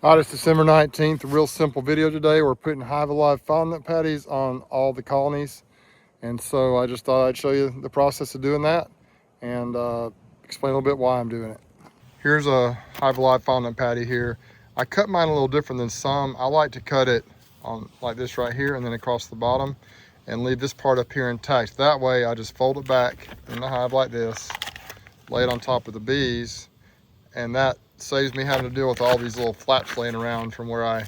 All right, it's December 19th, a real simple video today. We're putting Hive Alive fondant patties on all the colonies. And so I just thought I'd show you the process of doing that and explain a little bit why I'm doing it. Here's a Hive Alive fondant patty here. I cut mine a little different than some. I like to cut it on like this right here and then across the bottom and leave this part up here intact. That way I just fold it back in the hive like this, lay it on top of the bees, and that saves me having to deal with all these little flaps laying around from where I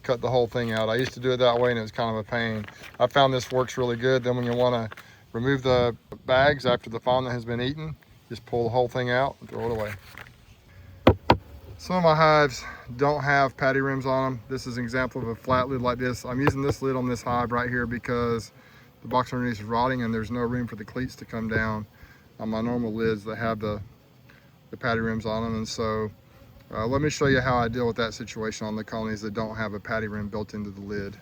cut the whole thing out. I used to do it that way and it was kind of a pain. I found this works really good. Then when you want to remove the bags after the fondant has been eaten, just pull the whole thing out and throw it away. Some of my hives don't have patty rims on them. This is an example of a flat lid like this. I'm using this lid on this hive right here because the box underneath is rotting and there's no room for the cleats to come down on my normal lids that have the patty rims on them. And so let me show you how I deal with that situation on the colonies that don't have a patty rim built into the lid.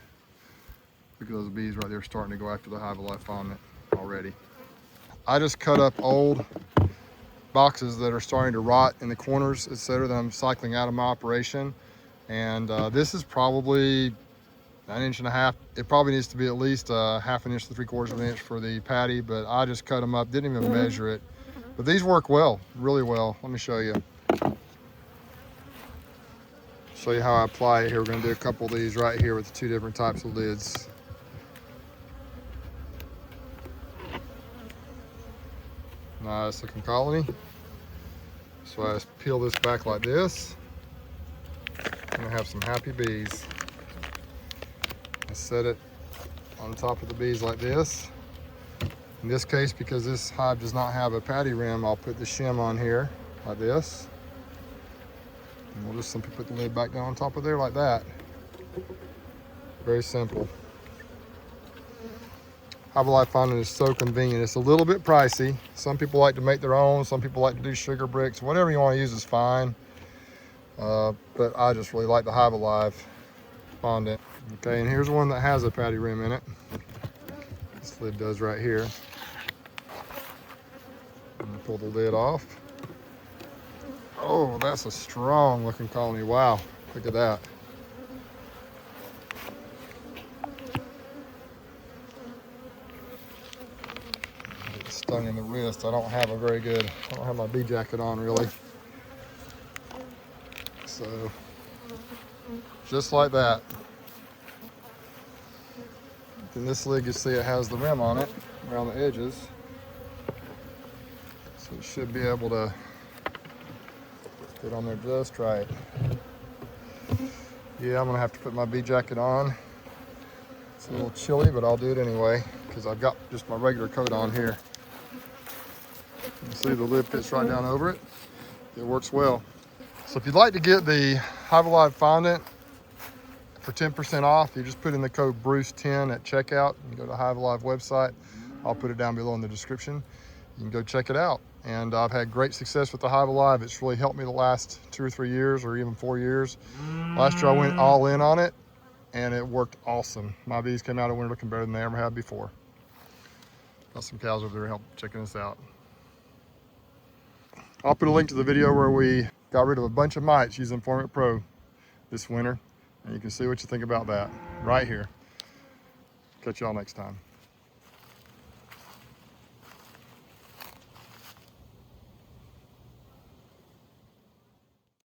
Look at those bees right there starting to go after the Hive Alive fondant already. I just cut up old boxes that are starting to rot in the corners, etc., that I'm cycling out of my operation. And this is probably 1.5 inches. It probably needs to be at least a 1/2 inch to 3/4 of an inch for the patty, but I just cut them up, didn't even measure it. But these work well, really well. Let me show you. Show you how I apply it here. We're going to do a couple of these right here with the 2 different types of lids. Nice looking colony. So I just peel this back like this, and I have some happy bees. I set it on top of the bees like this. In this case, because this hive does not have a patty rim, I'll put the shim on here like this. And we'll just simply put the lid back down on top of there like that. Very simple. Hive Alive fondant is so convenient. It's a little bit pricey. Some people like to make their own. Some people like to do sugar bricks. Whatever you want to use is fine. But I just really like the Hive Alive fondant. Okay, and here's one that has a patty rim in it. This lid does right here. Pull the lid off. Oh, that's a strong looking colony. Wow, look at that. Get stung in the wrist. I don't have my bee jacket on really. So, just like that. Then this lid, you see it has the rim on it around the edges. So it should be able to fit on there just right. Yeah, I'm gonna have to put my bee jacket on. It's a little chilly, but I'll do it anyway because I've got just my regular coat on here. You see the lid fits right down over it. It works well. So if you'd like to get the Hive Alive fondant for 10% off, you just put in the code BRUCE10 at checkout. You go to the Hive Alive website. I'll put it down below in the description. You can go check it out. And I've had great success with the Hive Alive. It's really helped me the last 2 or 3 years or even 4 years. Last year I went all in on it and it worked awesome. My bees came out of winter looking better than they ever had before. Got some cows over there help checking this out. I'll put a link to the video where we got rid of a bunch of mites using Informant Pro this winter. And you can see what you think about that right here. Catch y'all next time.